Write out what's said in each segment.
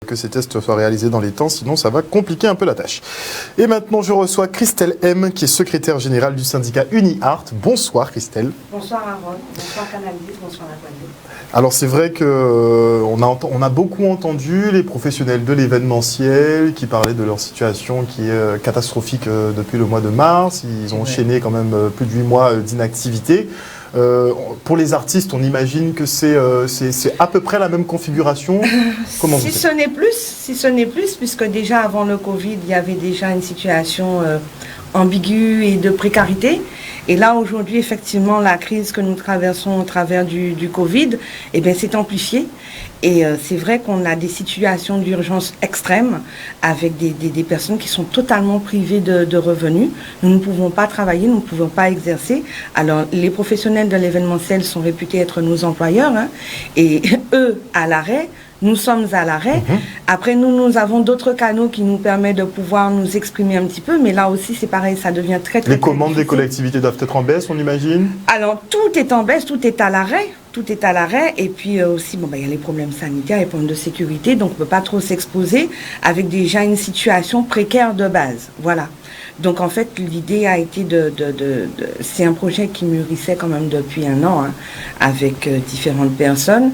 que ces tests soient réalisés dans les temps, sinon ça va compliquer un peu la tâche. Et maintenant, je reçois Christelle M, qui est secrétaire générale du syndicat UniArt. Bonsoir Christelle. Bonsoir Aaron, bonsoir Canal 10, bonsoir la Guadeloupe. Alors c'est vrai qu'on a beaucoup entendu les professionnels de l'événementiel qui parlaient de leur situation qui est catastrophique depuis le mois de mars. Ils ont enchaîné quand même plus de 8 mois d'inactivité. Pour les artistes, on imagine que c'est à peu près la même configuration. Comment si ce n'est plus, puisque déjà avant le Covid, il y avait déjà une situation ambiguë et de précarité. Et là, aujourd'hui, effectivement, la crise que nous traversons au travers du Covid, eh bien, s'est amplifiée. Et c'est vrai qu'on a des situations d'urgence extrêmes avec des personnes qui sont totalement privées de revenus. Nous ne pouvons pas travailler, nous ne pouvons pas exercer. Alors, les professionnels de l'événementiel sont réputés être nos employeurs, hein, et eux, à l'arrêt. Nous sommes à l'arrêt. Après, nous avons d'autres canaux qui nous permettent de pouvoir nous exprimer un petit peu, mais là aussi, c'est pareil, ça devient très Les commandes des collectivités doivent être en baisse, on imagine? Alors, tout est en baisse, tout est à l'arrêt. Tout est à l'arrêt. Et puis aussi, il y a les problèmes sanitaires, les problèmes de sécurité, donc on ne peut pas trop s'exposer avec déjà une situation précaire de base. Voilà. Donc en fait, l'idée a été c'est un projet qui mûrissait quand même depuis un an, hein, avec différentes personnes,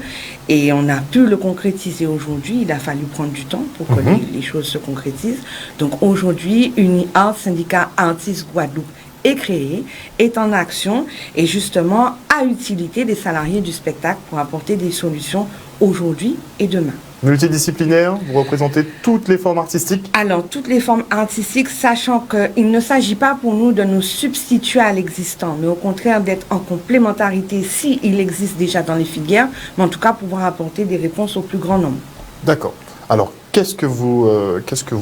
et on a pu le concrétiser aujourd'hui. Il a fallu prendre du temps pour que les choses se concrétisent. Donc aujourd'hui, UniArt, syndicat Artistes Guadeloupe, est créé, est en action et justement à utilité des salariés du spectacle pour apporter des solutions aujourd'hui et demain. Multidisciplinaire, vous représentez toutes les formes artistiques? Alors, toutes les formes artistiques, sachant qu'il ne s'agit pas pour nous de nous substituer à l'existant, mais au contraire d'être en complémentarité s'il existe déjà dans les filières, mais en tout cas pouvoir apporter des réponses au plus grand nombre. D'accord. Alors, qu'est-ce que vous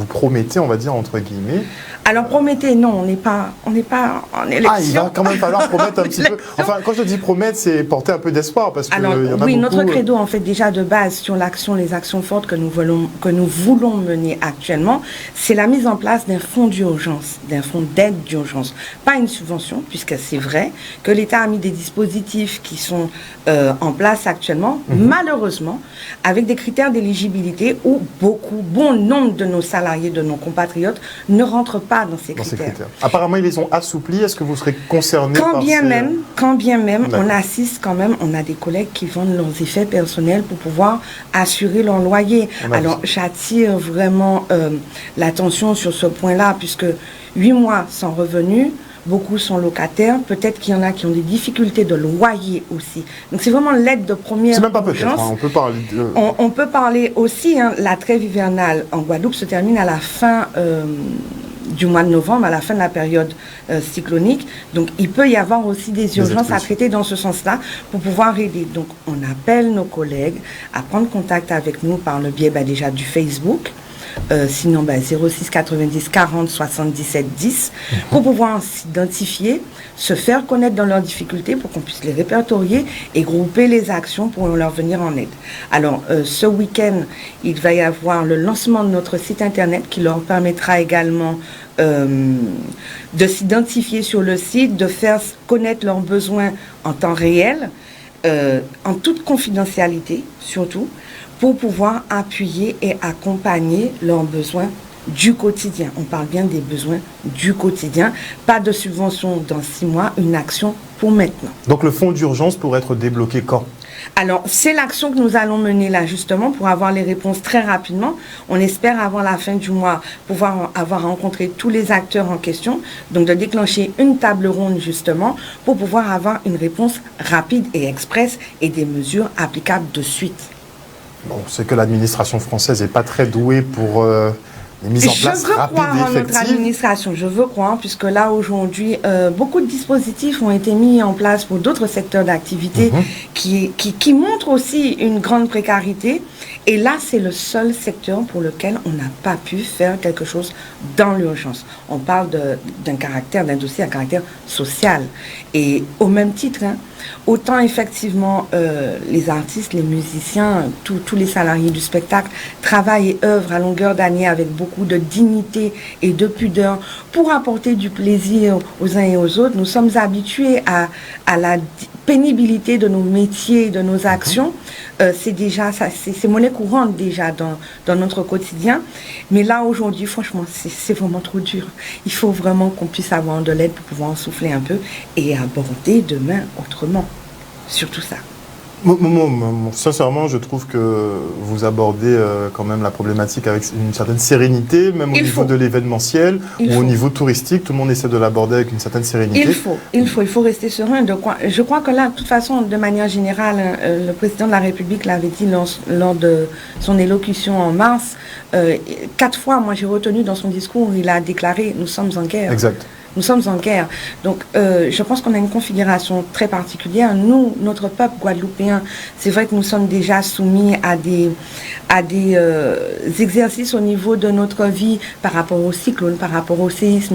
promettez, on va dire, entre guillemets? Alors, promettez, non, on n'est pas en élection. Ah, il va quand même falloir promettre un petit peu. Enfin, quand je dis promettre, c'est porter un peu d'espoir, parce que alors, y en a oui, beaucoup. Notre credo, en fait, déjà de base, sur les actions fortes que nous voulons mener actuellement, c'est la mise en place d'un fonds d'urgence, d'un fonds d'aide d'urgence. Pas une subvention, puisque c'est vrai que l'État a mis des dispositifs qui sont en place actuellement, malheureusement, avec des critères d'éligibilité où bon nombre de nos salariés, de nos compatriotes, ne rentrent pas dans ces critères. Apparemment, ils les ont assouplis. Est-ce que vous serez concerné Quand bien même, on assiste quand même, on a des collègues qui vendent leurs effets personnels pour pouvoir assurer leur loyer. Alors, j'attire vraiment l'attention sur ce point-là, puisque 8 mois sans revenus, beaucoup sont locataires. Peut-être qu'il y en a qui ont des difficultés de loyer aussi. Donc, c'est vraiment l'aide de première urgence. C'est même pas peut-être, hein, on peut parler de... On peut parler aussi, hein, la trêve hivernale en Guadeloupe se termine à la fin du mois de novembre, à la fin de la période cyclonique. Donc, il peut y avoir aussi des urgences à traiter dans ce sens-là pour pouvoir aider. Donc, on appelle nos collègues à prendre contact avec nous par le biais déjà du Facebook. Sinon 06 90 40 77 10 pour pouvoir s'identifier, se faire connaître dans leurs difficultés pour qu'on puisse les répertorier et grouper les actions pour leur venir en aide. Alors ce week-end, il va y avoir le lancement de notre site internet qui leur permettra également de s'identifier sur le site, de faire connaître leurs besoins en temps réel, en toute confidentialité surtout, pour pouvoir appuyer et accompagner leurs besoins du quotidien. On parle bien des besoins du quotidien. Pas de subvention dans 6 mois, une action pour maintenant. Donc le fonds d'urgence pourrait être débloqué quand? Alors, c'est l'action que nous allons mener là, justement, pour avoir les réponses très rapidement. On espère, avant la fin du mois, pouvoir avoir rencontré tous les acteurs en question. Donc, de déclencher une table ronde, justement, pour pouvoir avoir une réponse rapide et express et des mesures applicables de suite. Bon, c'est que l'administration française n'est pas très douée pour les mises en place rapides et effectives. Je veux croire en notre administration, je veux croire, puisque là, aujourd'hui, beaucoup de dispositifs ont été mis en place pour d'autres secteurs d'activité qui montrent aussi une grande précarité. Et là, c'est le seul secteur pour lequel on n'a pas pu faire quelque chose dans l'urgence. On parle d'un dossier à caractère social. Et au même titre, hein, autant effectivement les artistes, les musiciens, tous les salariés du spectacle travaillent et œuvrent à longueur d'année avec beaucoup de dignité et de pudeur pour apporter du plaisir aux uns et aux autres. Nous sommes habitués à la pénibilité de nos métiers, de nos actions, c'est déjà ça, c'est monnaie courante déjà dans notre quotidien. Mais là, aujourd'hui, franchement, c'est vraiment trop dur. Il faut vraiment qu'on puisse avoir de l'aide pour pouvoir en souffler un peu et aborder demain autrement. Surtout ça. Sincèrement, je trouve que vous abordez quand même la problématique avec une certaine sérénité, même au niveau de l'événementiel ou au niveau touristique. Tout le monde essaie de l'aborder avec une certaine sérénité. Il faut rester serein. Je crois que là, de toute façon, de manière générale, le président de la République l'avait dit lors de son élocution en mars. 4 fois, moi j'ai retenu dans son discours, il a déclaré « nous sommes en guerre ». Exact. Nous sommes en guerre. Donc, je pense qu'on a une configuration très particulière. Nous, notre peuple guadeloupéen, c'est vrai que nous sommes déjà soumis à des exercices au niveau de notre vie par rapport au cyclone, par rapport au séisme.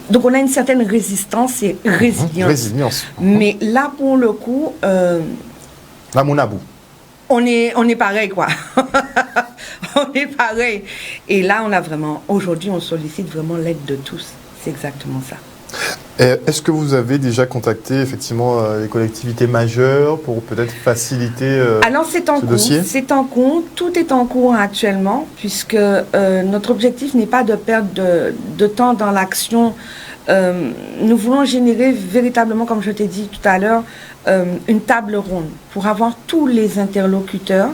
Donc, on a une certaine résistance et résilience. Mais là, pour le coup... là, mon abou. On est pareil, quoi. On est pareil. Et là, aujourd'hui, on sollicite vraiment l'aide de tous. C'est exactement ça. Est-ce que vous avez déjà contacté effectivement les collectivités majeures pour peut-être faciliter Alors c'est en ce cours, dossier? C'est en cours, tout est en cours actuellement, puisque notre objectif n'est pas de perdre de temps dans l'action. Nous voulons générer véritablement, comme je t'ai dit tout à l'heure, une table ronde pour avoir tous les interlocuteurs,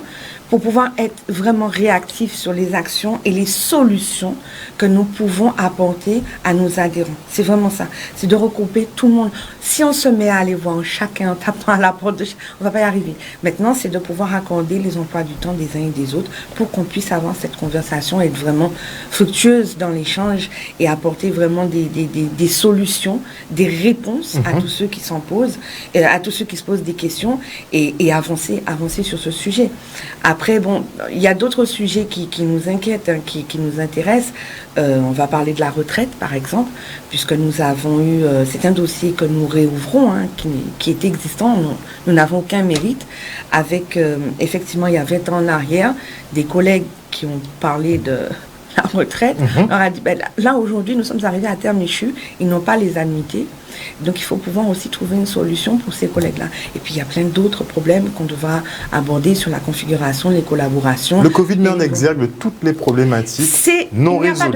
pour pouvoir être vraiment réactifs sur les actions et les solutions que nous pouvons apporter à nos adhérents. C'est vraiment ça. C'est de regrouper tout le monde. Si on se met à aller voir chacun en tapant à la porte, on ne va pas y arriver. Maintenant, c'est de pouvoir accorder les emplois du temps des uns et des autres pour qu'on puisse avoir cette conversation, être vraiment fructueuse dans l'échange et apporter vraiment des solutions, des réponses à tous ceux qui s'en posent, à tous ceux qui se posent des questions et avancer sur ce sujet. Après, bon, il y a d'autres sujets qui nous inquiètent, qui nous intéressent. On va parler de la retraite, par exemple, puisque nous avons eu... c'est un dossier que nous réouvrons, qui est existant. Nous n'avons aucun mérite. Avec, effectivement, il y a 20 ans en arrière, des collègues qui ont parlé de la retraite. On leur a dit, là, aujourd'hui, nous sommes arrivés à terme échu. Ils n'ont pas les annuités. Donc, il faut pouvoir aussi trouver une solution pour ces collègues-là. Et puis, il y a plein d'autres problèmes qu'on devra aborder sur la configuration, les collaborations. Le Covid met en exergue toutes les problématiques non résolues.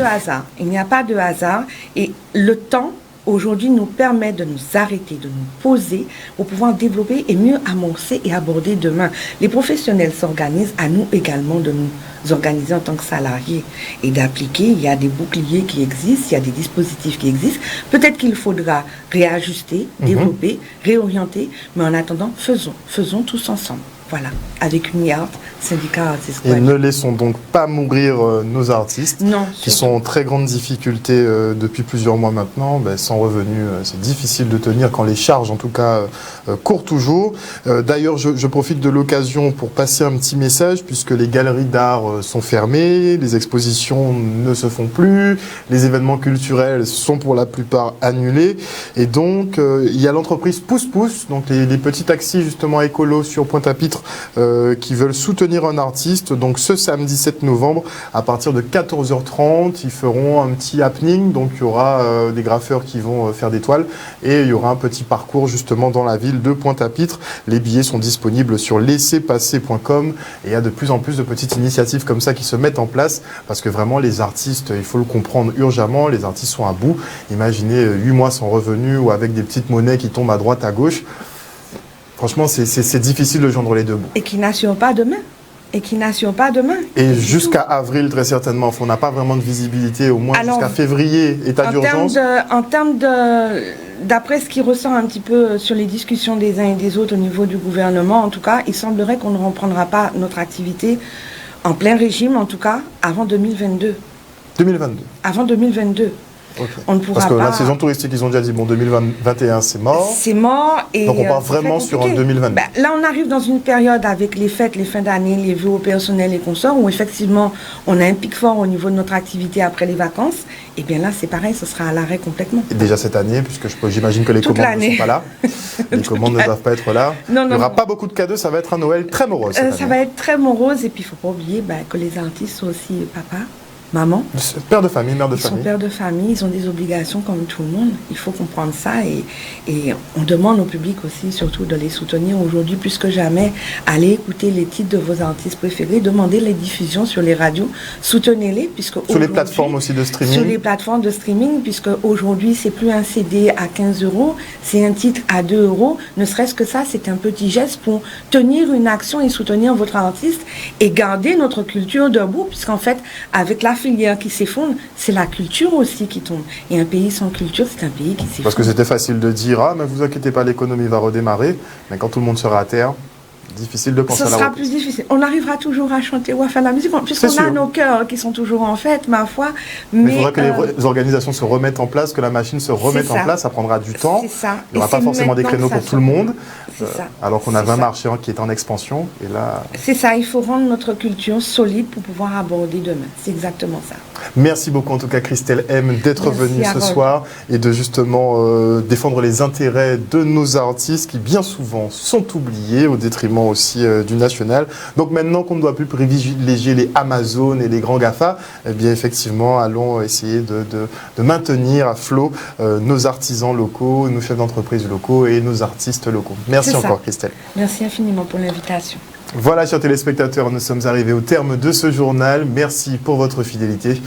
Il n'y a pas de hasard. Et le temps, aujourd'hui, nous permet de nous arrêter, de nous poser pour pouvoir développer et mieux amorcer et aborder demain. Les professionnels s'organisent, à nous également de nous organiser en tant que salariés et d'appliquer. Il y a des boucliers qui existent, il y a des dispositifs qui existent. Peut-être qu'il faudra réajuster, développer, réorienter, mais en attendant, faisons tous ensemble. Voilà, avec UNIART, syndicat artistes. Et ne laissons donc pas mourir nos artistes, qui sont en très grande difficulté depuis plusieurs mois maintenant. Sans revenus, c'est difficile de tenir quand les charges, en tout cas, courent toujours. D'ailleurs, je profite de l'occasion pour passer un petit message, puisque les galeries d'art sont fermées, les expositions ne se font plus, les événements culturels sont pour la plupart annulés. Et donc, il y a l'entreprise Pouce Pouce, donc les petits taxis justement écolos sur Pointe-à-Pitre, qui veulent soutenir un artiste. Donc ce samedi 7 novembre à partir de 14h30 ils feront un petit happening, donc il y aura des graffeurs qui vont faire des toiles et il y aura un petit parcours justement dans la ville de Pointe-à-Pitre. Les billets sont disponibles sur laissezpasser.com et il y a de plus en plus de petites initiatives comme ça qui se mettent en place parce que vraiment les artistes, il faut le comprendre urgemment, les artistes sont à bout. Imaginez 8 mois sans revenus ou avec des petites monnaies qui tombent à droite à gauche. Franchement, c'est difficile de joindre les deux bouts. Et qui n'assurent pas demain. Et jusqu'à avril, très certainement. On n'a pas vraiment de visibilité, au moins jusqu'à février, état d'urgence. En termes d'après ce qui ressort un petit peu sur les discussions des uns et des autres au niveau du gouvernement, en tout cas, il semblerait qu'on ne reprendra pas notre activité en plein régime, en tout cas, avant 2022. 2022. Avant 2022. Okay. On ne pourra Parce que pas... la saison touristique, ils ont déjà dit, bon, 2021, c'est mort. C'est mort. Et donc, on part vraiment sur un 2022. Là, on arrive dans une période avec les fêtes, les fins d'année, les vœux au personnel et consorts, où effectivement, on a un pic fort au niveau de notre activité après les vacances. Et bien là, c'est pareil, ce sera à l'arrêt complètement. Et déjà cette année, puisque j'imagine que les commandes ne sont pas là. Les commandes ne doivent pas être là. Il n'y aura pas beaucoup de cadeaux, ça va être un Noël très morose. Ça va être très morose. Et puis, il ne faut pas oublier que les artistes sont aussi papas. maman. Père de famille, mère de Ils sont famille. pères de famille, ils ont des obligations comme tout le monde. Il faut comprendre ça et on demande au public aussi, surtout, de les soutenir aujourd'hui plus que jamais. Allez écouter les titres de vos artistes préférés, demandez les diffusions sur les radios, soutenez-les puisque Sur les plateformes aussi de streaming. Sur les plateformes de streaming, puisque aujourd'hui c'est plus un CD à 15 €, c'est un titre à 2 €. Ne serait-ce que ça, c'est un petit geste pour tenir une action et soutenir votre artiste et garder notre culture debout, puisqu'en fait, avec la filière qui s'effondre, c'est la culture aussi qui tombe. Et un pays sans culture, c'est un pays qui s'effondre. Parce que c'était facile de dire, ah, mais vous inquiétez pas, l'économie va redémarrer. Mais quand tout le monde sera à terre, difficile de penser à la Ce sera reprise. plus difficile. On arrivera toujours à chanter ou à faire de la musique, puisqu'on a nos cœurs qui sont toujours en fête, ma foi. Mais il faudra que les organisations se remettent en place, que la machine se remette en place. Ça prendra du temps. C'est ça. Il n'y aura pas forcément des créneaux pour tout le monde. Alors qu'on a 20 marchés qui est en expansion. Et là... C'est ça, il faut rendre notre culture solide pour pouvoir aborder demain. C'est exactement ça. Merci beaucoup en tout cas Christelle M d'être venue ce soir et de justement défendre les intérêts de nos artistes qui bien souvent sont oubliés au détriment aussi du national. Donc maintenant qu'on ne doit plus privilégier les Amazon et les grands GAFA, eh bien effectivement allons essayer de maintenir à flot nos artisans locaux, nos chefs d'entreprise locaux et nos artistes locaux. Merci encore Christelle. Merci infiniment pour l'invitation. Voilà chers téléspectateurs, nous sommes arrivés au terme de ce journal. Merci pour votre fidélité.